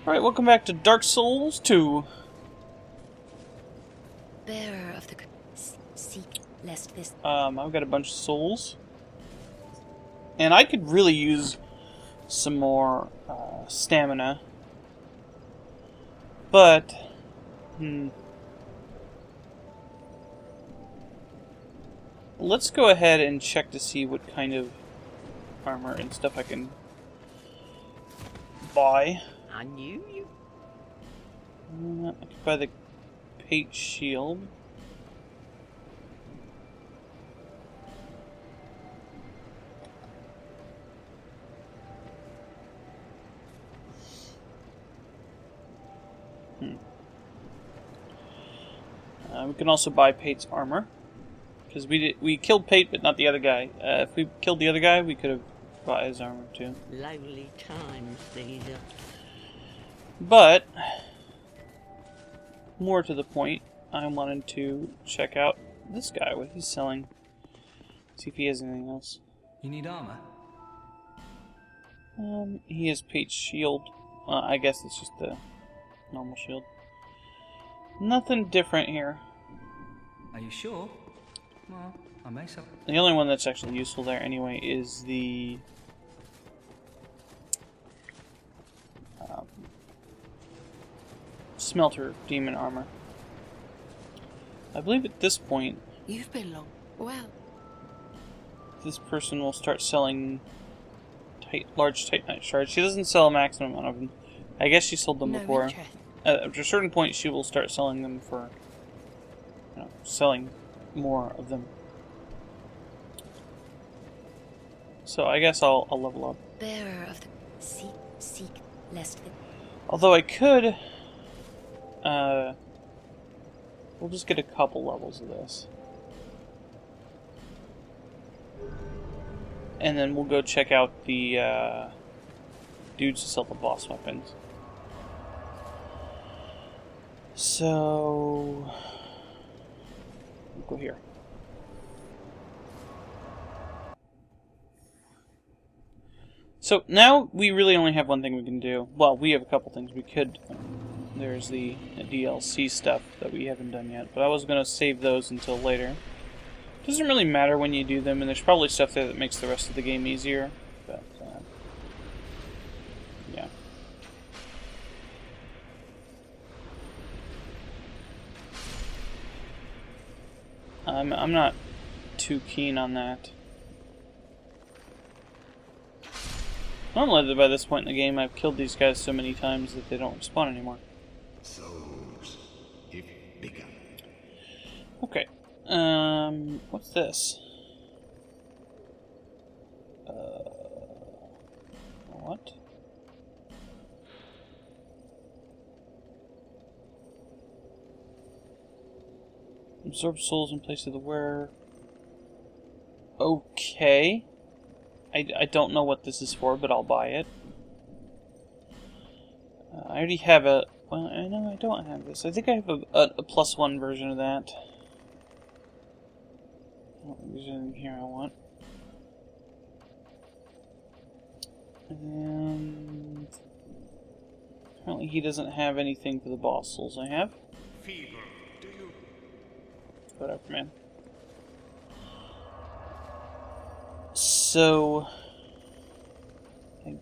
Alright, welcome back to Dark Souls 2. Bearer of the seek lest this. I've got a bunch of souls. And I could really use some more stamina. But, let's go ahead and check to see what kind of armor and stuff I can buy. I knew you. I could buy the Pate Shield. We can also buy Pate's armor. Because we killed Pate, but not the other guy. If we killed the other guy, we could have bought his armor too. Lonely times these are. But, more to the point, I wanted to check out this guy, what he's selling. See if he has anything else. You need armor? He has Pate's shield. I guess it's just the normal shield. Nothing different here. Are you sure? Well, I may sell. The only one that's actually useful there anyway is the Smelter Demon Armor. I believe at this point, You've been long. Well, this person will start selling large Titanite shards. She doesn't sell a maximum amount of them. I guess she sold them no before. interest. At a certain point, she will start selling them for, selling more of them. So I guess I'll level up. Bearer of the seek lest the. Although I could, we'll just get a couple levels of this. And then we'll go check out the dudes who sell the boss weapons. So, we'll go here. So now we really only have one thing we can do. Well, we have a couple things we could. There's the DLC stuff that we haven't done yet, but I was going to save those until later. Doesn't really matter when you do them, and there's probably stuff there that makes the rest of the game easier. But yeah. I'm not too keen on that. Normally, by this point in the game, I've killed these guys so many times that they don't respawn anymore. Souls, if bigger. Okay. What's this? What? Absorb souls in place of the wearer. Okay. I don't know what this is for, but I'll buy it. I already have a... Well, no, I don't have this. I think I have a +1 version of that. There's anything here I want. And... apparently he doesn't have anything for the boss souls I have. Feeble, do you? Whatever, man. So, I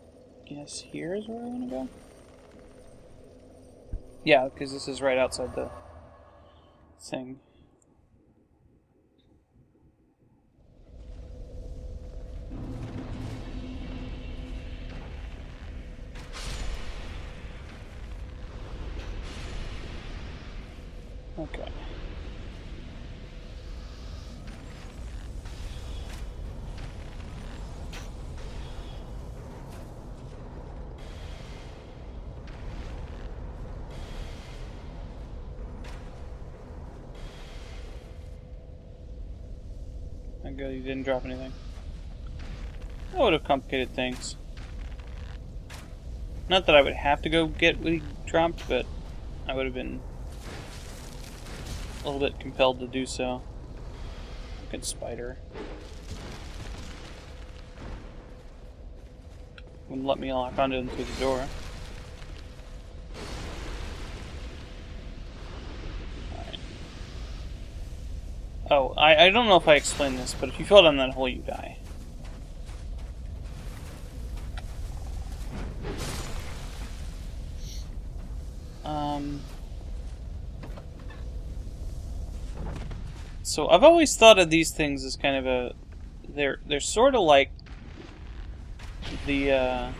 guess here is where I want to go? Yeah, because this is right outside the thing. Okay. Thank God you didn't drop anything. That would have complicated things. Not that I would have to go get what he dropped, but I would have been a little bit compelled to do so. Good spider. Wouldn't let me lock onto him through the door. Oh, I don't know if I explained this, but if you fall down that hole, you die. So I've always thought of these things as kind of a... They're sort of like the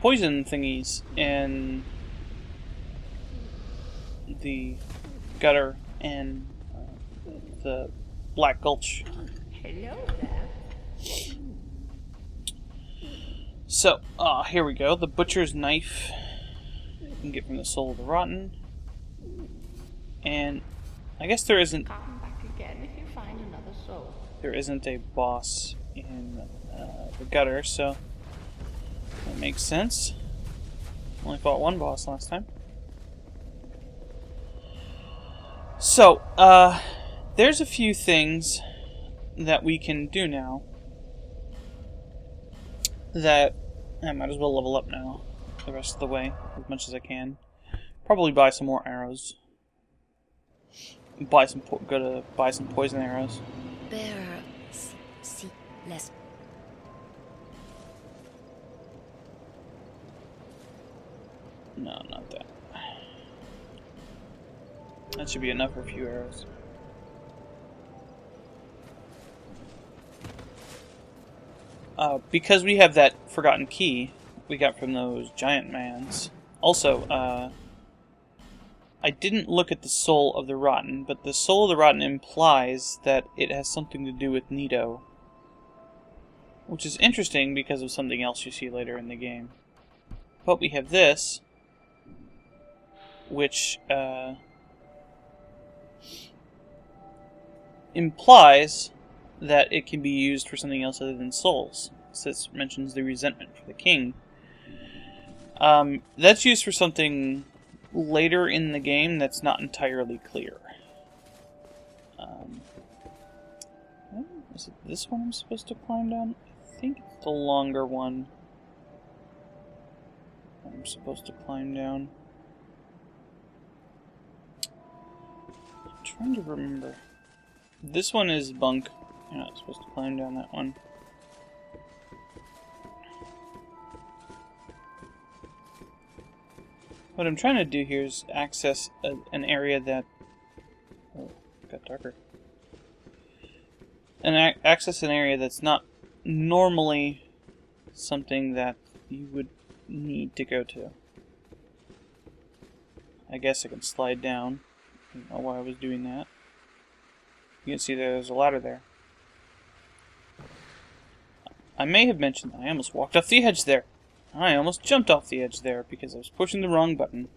poison thingies in the gutter and the Black Gulch. Hello there. So, here we go. The Butcher's Knife. You can get from the Soul of the Rotten. And I guess there isn't... Come back again if you find another soul. There isn't a boss in the gutter, so that makes sense. Only fought one boss last time. So, there's a few things that we can do now that I might as well level up now the rest of the way as much as I can. Probably buy some more arrows. Buy some buy some poison arrows. Bearer, see less. No, not that. That should be enough for a few arrows. Because we have that forgotten key we got from those giant mans. Also, I didn't look at the Soul of the Rotten, but the Soul of the Rotten implies that it has something to do with Nito. Which is interesting because of something else you see later in the game. But we have this, which implies that it can be used for something else other than souls. So this mentions the resentment for the king. That's used for something later in the game that's not entirely clear. Is it this one I'm supposed to climb down? I think it's the longer one I'm supposed to climb down. I'm trying to remember. This one is bunk. You're not supposed to climb down that one. What I'm trying to do here is access an area that... Oh, it got darker. And access an area that's not normally something that you would need to go to. I guess I can slide down. I don't know why I was doing that. You can see there's a ladder there. I may have mentioned that I almost walked off the edge there. I almost jumped off the edge there because I was pushing the wrong button.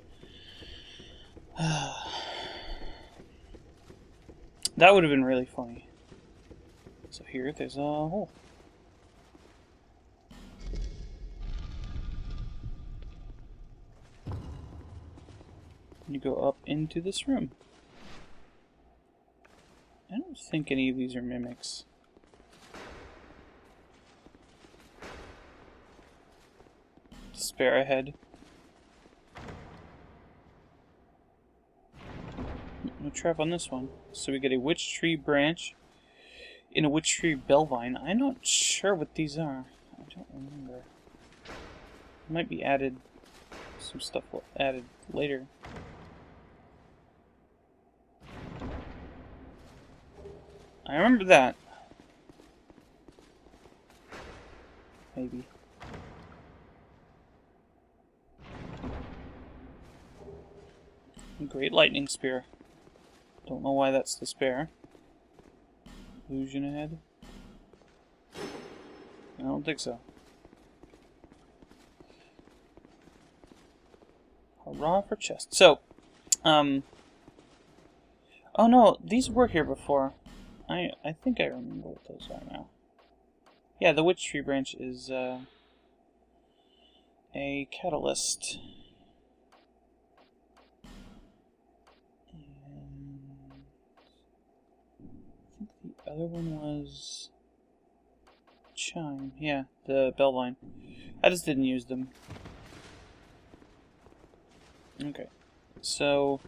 That would have been really funny. So here, there's a hole. You go up into this room. I don't think any of these are mimics. Despair ahead. No trap on this one. So we get a witch tree branch in a witch tree bellvine. I'm not sure what these are. I don't remember. Might be added. Some stuff added later. I remember that. Maybe. Great lightning spear. Don't know why that's despair. Illusion ahead? I don't think so. Hurrah for chest. So, oh no, these were here before. I think I remember what those are now. Yeah, the witch tree branch is a catalyst. The other one was chime. Yeah, the bell line. I just didn't use them. Okay. So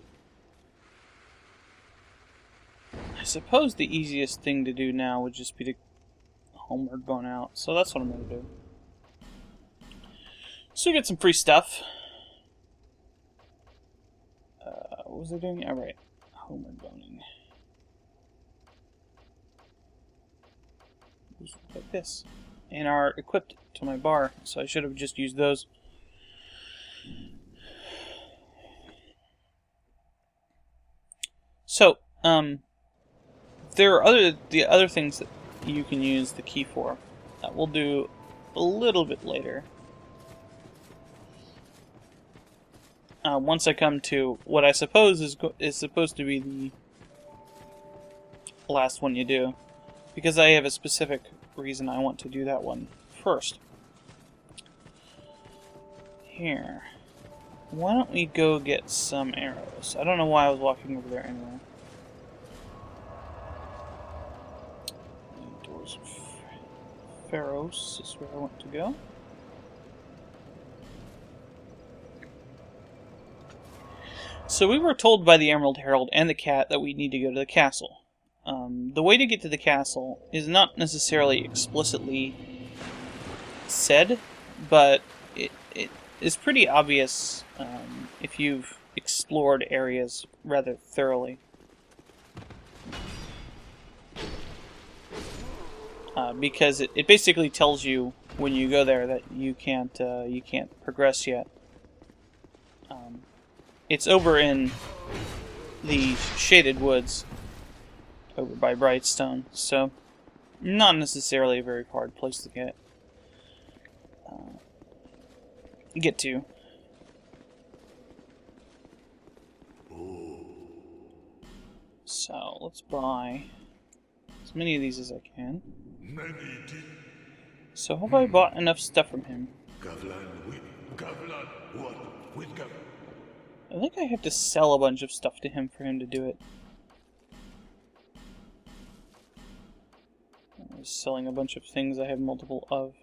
I suppose the easiest thing to do now would just be to homeward going out. So that's what I'm going to do. So we get some free stuff. What was I doing? Alright. Homeward boning. Like this. And are equipped to my bar. So I should have just used those. So, there are the other things that you can use the key for. That we'll do a little bit later. Once I come to what I suppose is supposed to be the last one you do, because I have a specific reason I want to do that one first. Here. Why don't we go get some arrows? I don't know why I was walking over there anyway. Doors of Pharos is where I want to go. So we were told by the Emerald Herald and the cat that we need to go to the castle. The way to get to the castle is not necessarily explicitly said, but it is pretty obvious if you've explored areas rather thoroughly. Because it basically tells you when you go there that you can't progress yet. It's over in the Shaded Woods, over by Brightstone, so not necessarily a very hard place to get to. So let's buy as many of these as I can. So have I bought enough stuff from him? I think I have to sell a bunch of stuff to him for him to do it. I'm selling a bunch of things I have multiple of.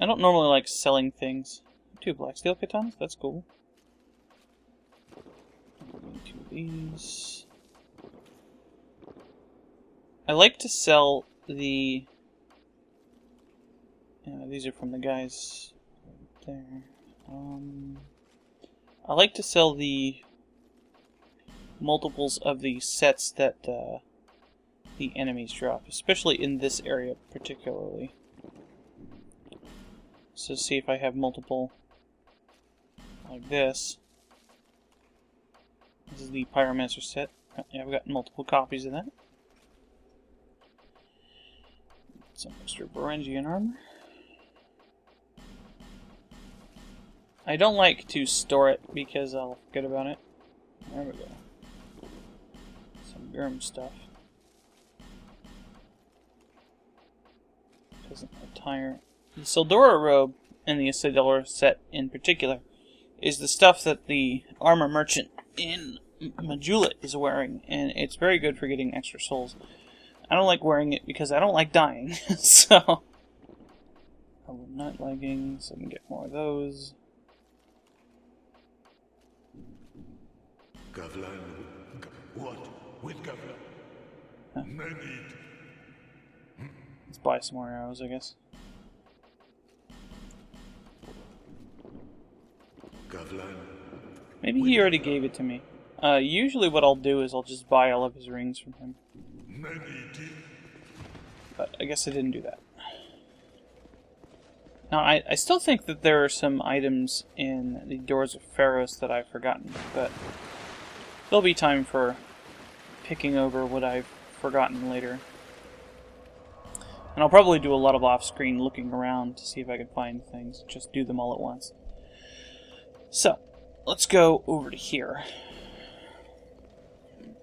I don't normally like selling things. 2 black steel katanas, that's cool. Two of these. I like to sell the... these are from the guys there. I like to sell the multiples of the sets that the enemies drop, especially in this area particularly. So see if I have multiple like this. This is the Pyromancer set. Yeah, I've got multiple copies of that. Some extra Berengian armor. I don't like to store it because I'll forget about it. There we go. Some Gurm stuff. Doesn't attire. The Sildora robe and the Isidora set in particular is the stuff that the armor merchant in Majula is wearing, and it's very good for getting extra souls. I don't like wearing it because I don't like dying, so... Night leggings, I can get more of those. Gavlan, what? With Gavlan? Huh. Let's buy some more arrows, I guess. Gavlan. Maybe he already gave it to me. Usually what I'll do is I'll just buy all of his rings from him. But I guess I didn't do that. Now, I still think that there are some items in the Doors of Pharos that I've forgotten, but there'll be time for picking over what I've forgotten later. And I'll probably do a lot of off-screen looking around to see if I can find things. Just do them all at once. So, let's go over to here.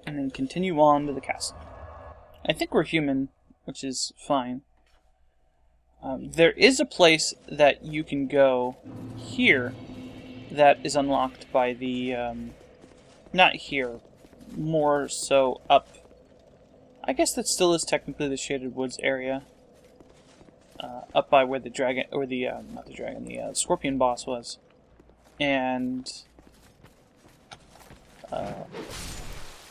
And then continue on to the castle. I think we're human, which is fine. There is a place that you can go here that is unlocked by the... not here, more so up. I guess that still is technically the Shaded Woods area. Up by where the dragon, or the, not the dragon, the scorpion boss was. And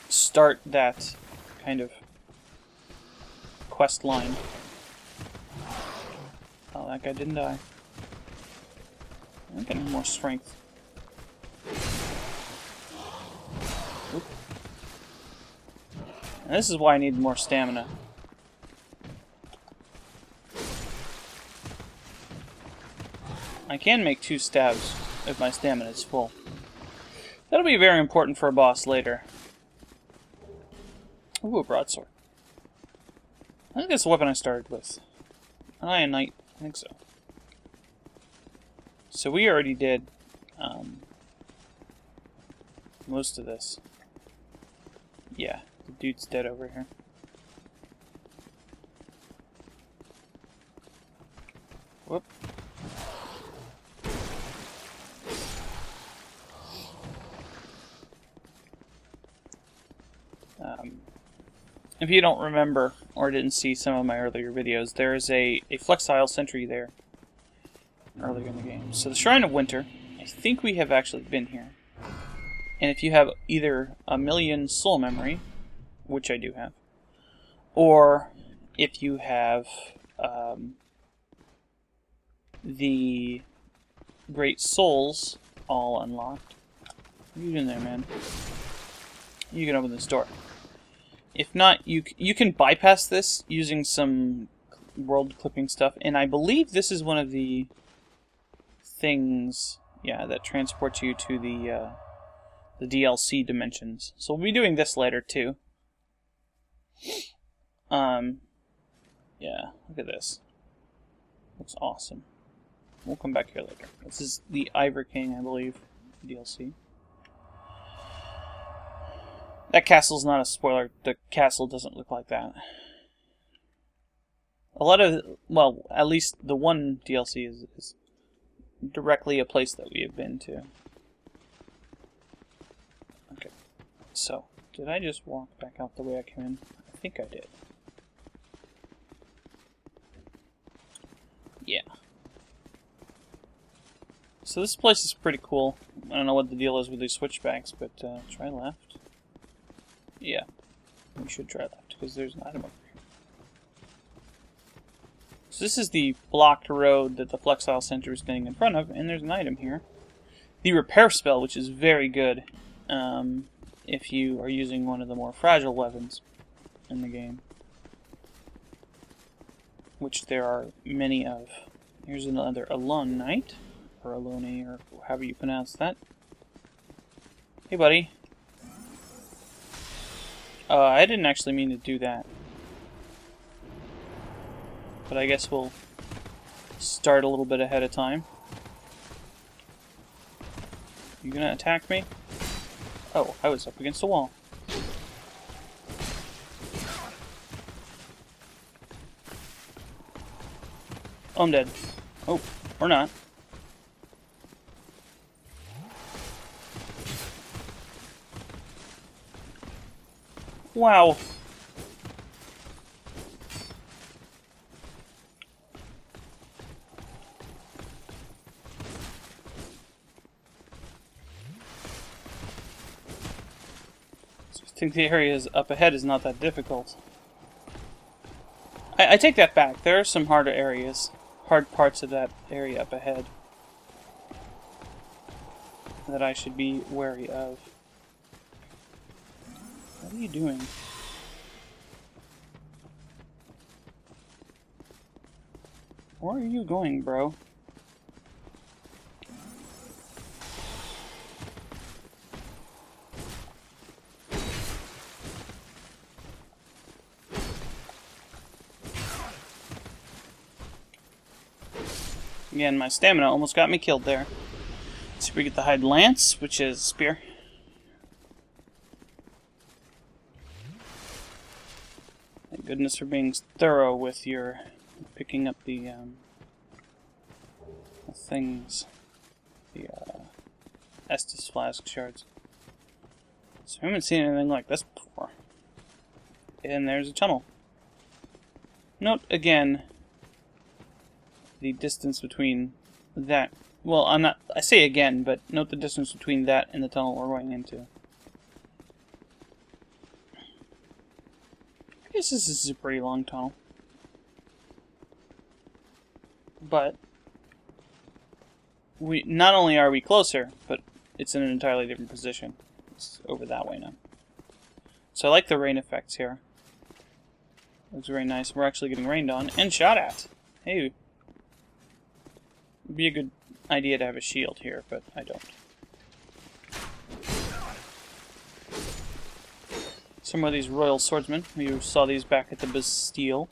start that kind of quest line. Oh, that guy didn't die. I think I need more strength. Oop. And this is why I need more stamina. I can make 2 stabs if my stamina is full. That'll be very important for a boss later. Ooh, a broadsword. I think that's the weapon I started with. An Iron Knight. I think so. So we already did most of this. Yeah, the dude's dead over here. Whoop. If you don't remember or didn't see some of my earlier videos, there is a flexile sentry there earlier in the game. So the Shrine of Winter, I think we have actually been here. And if you have either a million soul memory, which I do have, or if you have the Great Souls all unlocked, what are you doing there, man? You can open this door. If not, you can bypass this using some world clipping stuff, and I believe this is one of the things, yeah, that transports you to the DLC dimensions. So we'll be doing this later too. Yeah, look at this. Looks awesome. We'll come back here later. This is the Ivor King, I believe, DLC. That castle's not a spoiler. The castle doesn't look like that. A lot of, well, at least the one DLC is directly a place that we have been to. Okay, so, did I just walk back out the way I came in? I think I did. Yeah. So this place is pretty cool. I don't know what the deal is with these switchbacks, but try left. Yeah, we should try left, because there's an item over here. So this is the blocked road that the Flexile Center is standing in front of, and there's an item here. The repair spell, which is very good if you are using one of the more fragile weapons in the game. Which there are many of. Here's another Alone Knight, or Alone, or however you pronounce that. Hey, buddy. I didn't actually mean to do that. But I guess we'll start a little bit ahead of time. You gonna attack me? Oh, I was up against a wall. Oh, I'm dead. Oh, or not. Wow. So I think the areas up ahead is not that difficult. I take that back. There are some harder areas, hard parts of that area up ahead that I should be wary of. What are you doing? Where are you going, bro? Again, my stamina almost got me killed there. Let's see if we get the Hide Lance, which is spear. Thank goodness for being thorough with your picking up the things, the Estus flask shards. So I haven't seen anything like this before. And there's a tunnel. Note again the distance between that. Well, I say again, but note the distance between that and the tunnel we're going into. I guess this is a pretty long tunnel. But we not only are we closer, but it's in an entirely different position. It's over that way now. So I like the rain effects here. Looks very nice. We're actually getting rained on and shot at. Hey. It'd be a good idea to have a shield here, but I don't. Some of these royal swordsmen. We saw these back at the Bastille.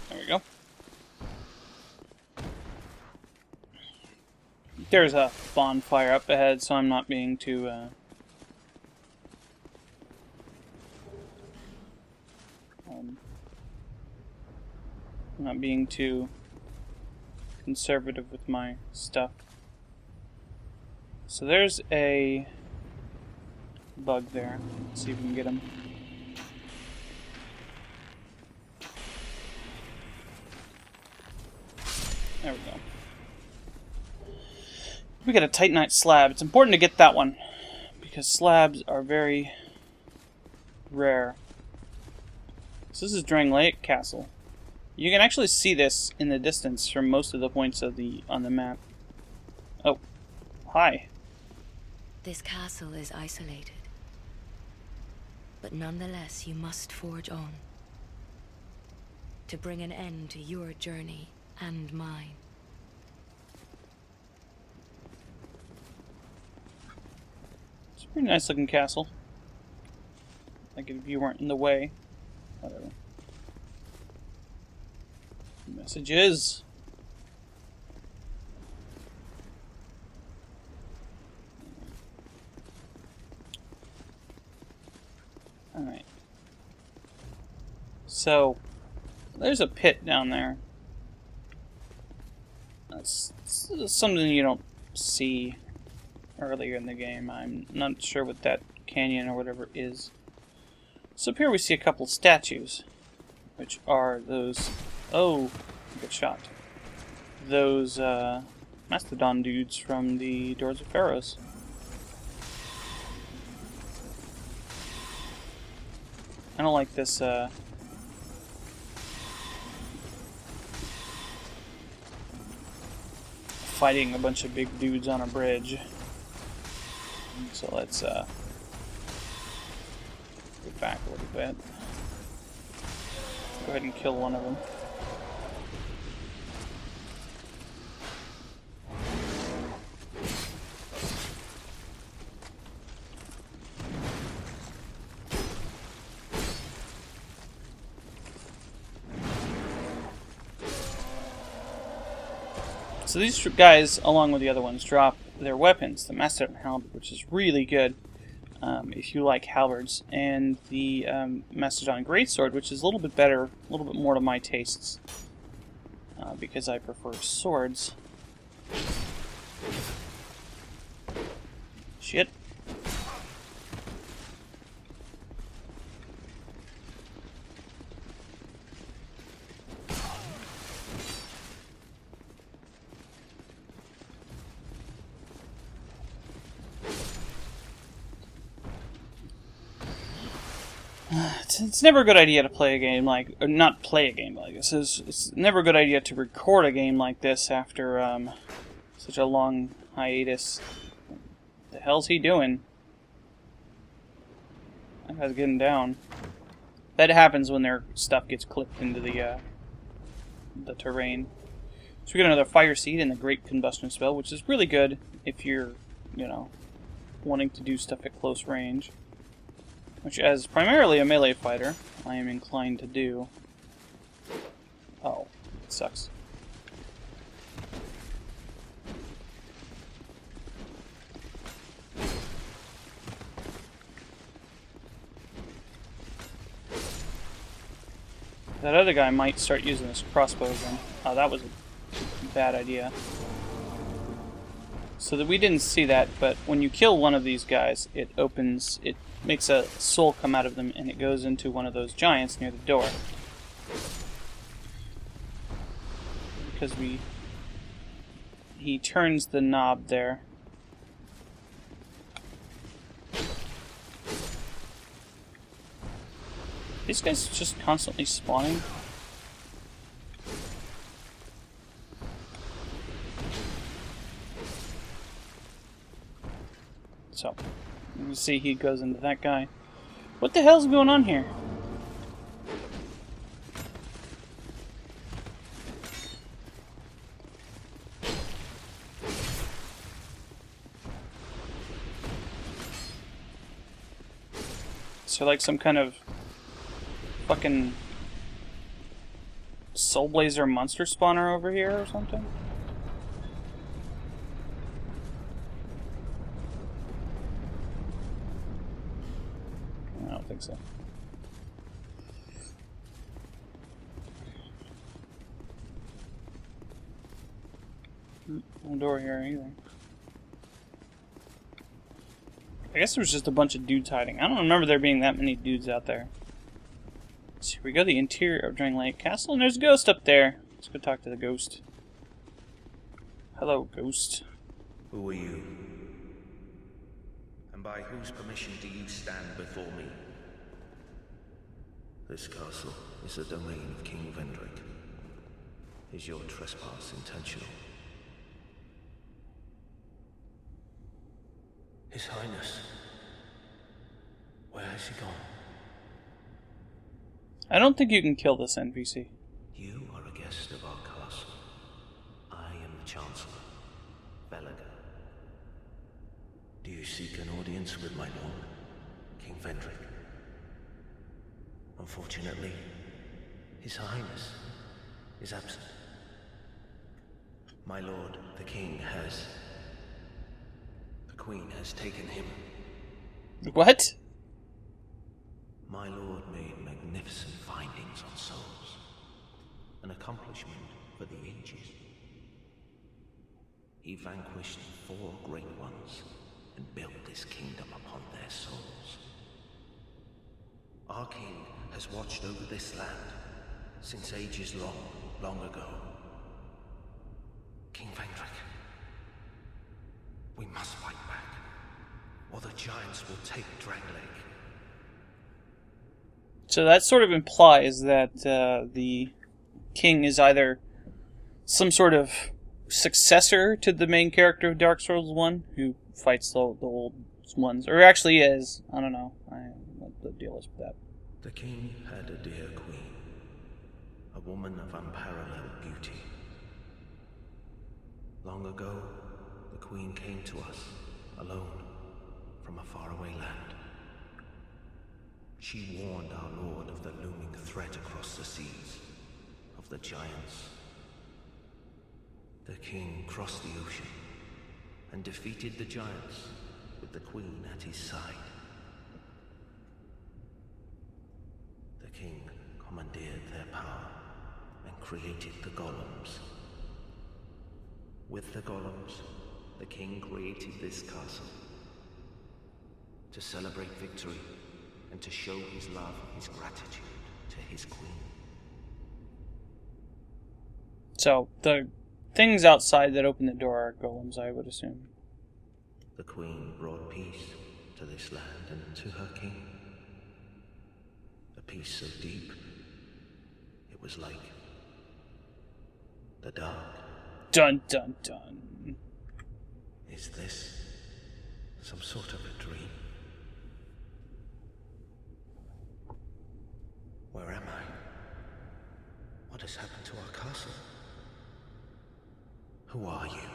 There we go. There's a bonfire up ahead, so I'm not being too conservative with my stuff. So there's a bug there. Let's see if we can get him. There we go. We got a Titanite slab. It's important to get that one because slabs are very rare. So this is Drangleic Castle. You can actually see this in the distance from most of the points of on the map. Oh, hi. This castle is isolated. But nonetheless, you must forge on. To bring an end to your journey and mine. It's a pretty nice looking castle. Like if you weren't in the way. Whatever. Messages. Alright. So, there's a pit down there. That's something you don't see earlier in the game. I'm not sure what that canyon or whatever is. So up here we see a couple statues, which are those... Oh, good shot. Those mastodon dudes from the Doors of Pharaohs. I don't like this fighting a bunch of big dudes on a bridge. So let's go back a little bit. Go ahead and kill one of them. So these guys, along with the other ones, drop their weapons, the Emerald Herald, which is really good if you like halberds, and the Mastodon Greatsword, which is a little bit better, a little bit more to my tastes, because I prefer swords. Shit. It's never a good idea to play a game like... Or not play a game like this. It's never a good idea to record a game like this after such a long hiatus. What the hell's he doing? That guy's getting down. That happens when their stuff gets clipped into the terrain. So we got another fire seed and the Great Combustion Spell, which is really good if you're, you know, wanting to do stuff at close range. Which, as primarily a melee fighter, I am inclined to do. Oh, it sucks. That other guy might start using this crossbow again. Oh, that was a bad idea. So that we didn't see that, but when you kill one of these guys, it makes a soul come out of them, and it goes into one of those giants near the door. Because we he turns the knob there. These guys just constantly spawning. So, you can see he goes into that guy. What the hell's going on here? Is there like some kind of fucking Soul Blazer monster spawner over here or something? I don't think so. No door here either. I guess there was just a bunch of dudes hiding. I don't remember there being that many dudes out there. So here we go, the interior of Drangleic Castle, and there's a ghost up there. Let's go talk to the ghost. Hello, ghost. Who are you? And by whose permission do you stand before me? This castle is the domain of King Vendrick. Is your trespass intentional? His Highness. Where has he gone? I don't think you can kill this NPC. You are a guest of our castle. I am the Chancellor, Belaga. Do you seek an audience with my lord, King Vendrick? Unfortunately, His Highness is absent. My lord, the King, has... The Queen has taken him. What? My lord made magnificent findings on souls. An accomplishment for the ages. He vanquished 4 great ones and built this kingdom upon their souls. Our king has watched over this land since ages long ago. King Vendrick, we must fight back, or the giants will take Drangleic. So that sort of implies that the king is either some sort of successor to the main character of Dark Souls 1, who fights the old ones, or actually is. I don't know what the deal is with that. The king had a dear queen, a woman of unparalleled beauty. Long ago, the queen came to us, alone, from a faraway land. She warned our lord of the looming threat across the seas, of the giants. The king crossed the ocean and defeated the giants with the queen at his side. The king commandeered their power and created the golems. With the golems, the king created this castle to celebrate victory and to show his love and his gratitude to his queen. So, the things outside that open the door are golems, I would assume. The queen brought peace to this land and to her king. A peace so deep, it was like the dark. Dun dun dun. Is this some sort of a dream? Where am I? What has happened to our castle? Who are you?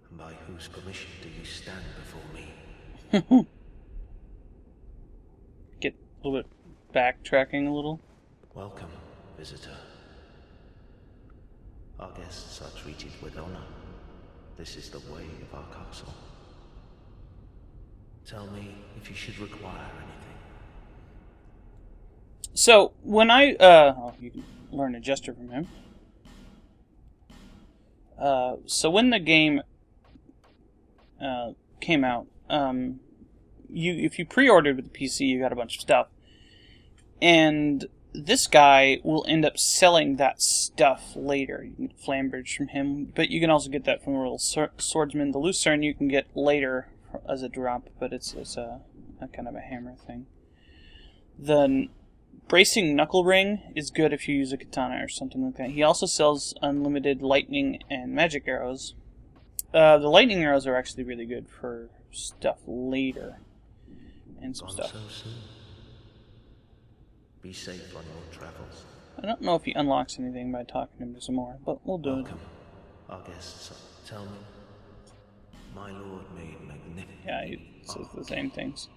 And by whose permission do you stand before me? Get a little bit backtracking a little. Welcome, visitor. Our guests are treated with honor. This is the way of our castle. Tell me if you should require anything. So, when I, you can learn a gesture from him. So when the game, came out, if you pre-ordered with the PC, you got a bunch of stuff. And this guy will end up selling that stuff later. You can get Flambridge from him, but you can also get that from the Royal Swordsman. The Lucerne you can get later as a drop, but it's a kind of a hammer thing. The Bracing Knuckle Ring is good if you use a katana or something like that. He also sells unlimited lightning and magic arrows. The lightning arrows are actually really good for stuff later. And some stuff. So soon. Be safe on your travels. I don't know if he unlocks anything by talking to him some more, but we'll do Welcome, our guests. Tell me, my lord made magnificent. it. Yeah, he says the same things.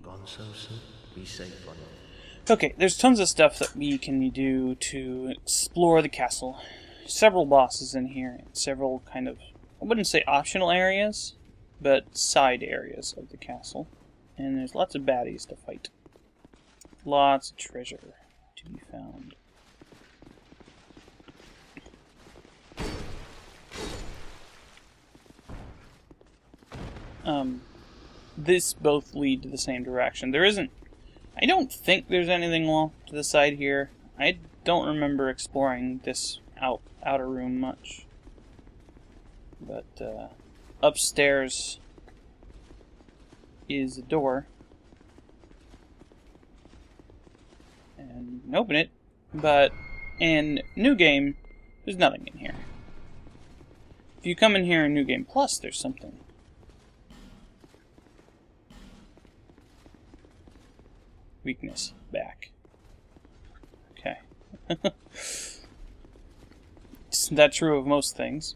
Gone so soon. Be safe on your. Okay, there's tons of stuff that we can do to explore the castle. Several bosses in here, and several kind of, I wouldn't say optional areas, but side areas of the castle. And there's lots of baddies to fight. Lots of treasure to be found. This both lead to the same direction. I don't think there's anything off to the side here. I don't remember exploring this outer room much. But upstairs is a door. And you can open it, but in New Game, there's nothing in here. If you come in here in New Game Plus, there's something. Weakness. Back. Okay. Isn't that true of most things?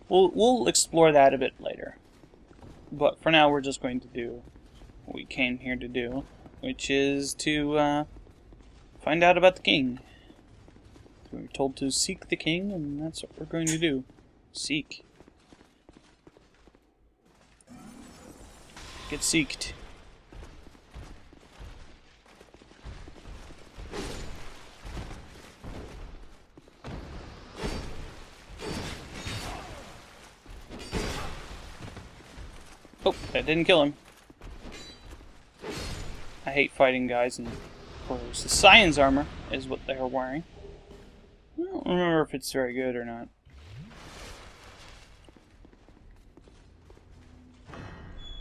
We'll explore that a bit later. But for now, we're just going to do what we came here to do, which is to find out about the king. We were told to seek the king, and that's what we're going to do. Seek. Get seeked. Oh, that didn't kill him. I hate fighting guys in clothes. The Scion's armor is what they're wearing. I don't remember if it's very good or not.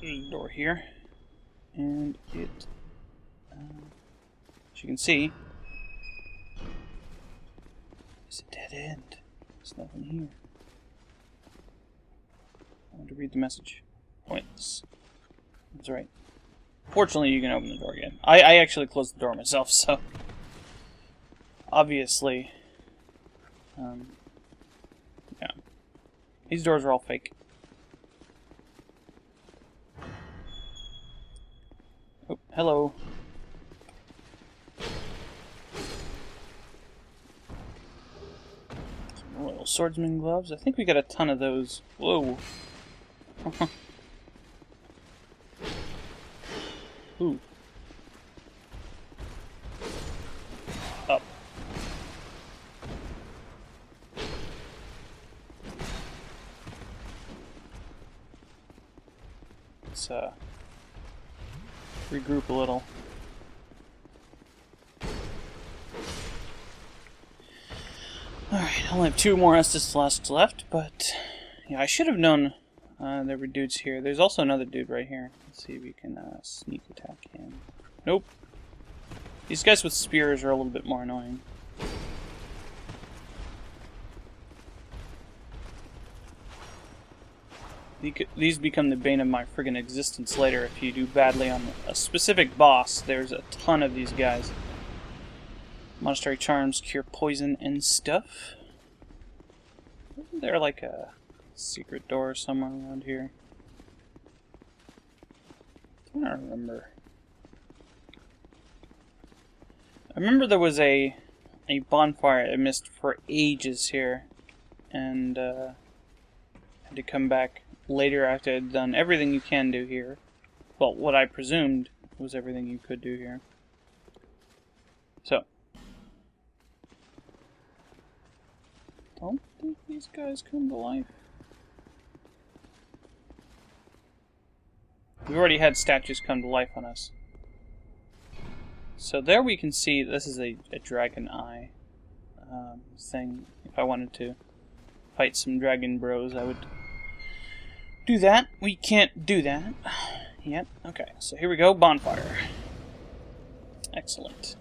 There's a door here. And it... as you can see... it's a dead end. There's nothing here. I want to read the message. Pointless. That's right. Fortunately, you can open the door again. I actually closed the door myself, so... obviously... yeah. These doors are all fake. Oh, hello. Some Royal Swordsman gloves. I think we got a ton of those. Whoa. Ooh. Up. Let's regroup a little. Alright, I only have 2 more Estus Lasks left, but yeah, I should have known there were dudes here. There's also another dude right here. Let's see if we can sneak attack him. Nope. These guys with spears are a little bit more annoying. These become the bane of my friggin' existence later if you do badly on a specific boss. There's a ton of these guys. Monastery charms cure poison and stuff. Isn't there like a secret door somewhere around here? I don't remember. I remember there was a bonfire I missed for ages here, and had to come back later after I'd done everything you can do here. Well, what I presumed was everything you could do here. So, don't think these guys come to life. We've already had statues come to life on us. So there we can see this is a dragon eye thing. If I wanted to fight some dragon bros, I would do that. We can't do that yet. Okay, so here we go. Bonfire. Excellent.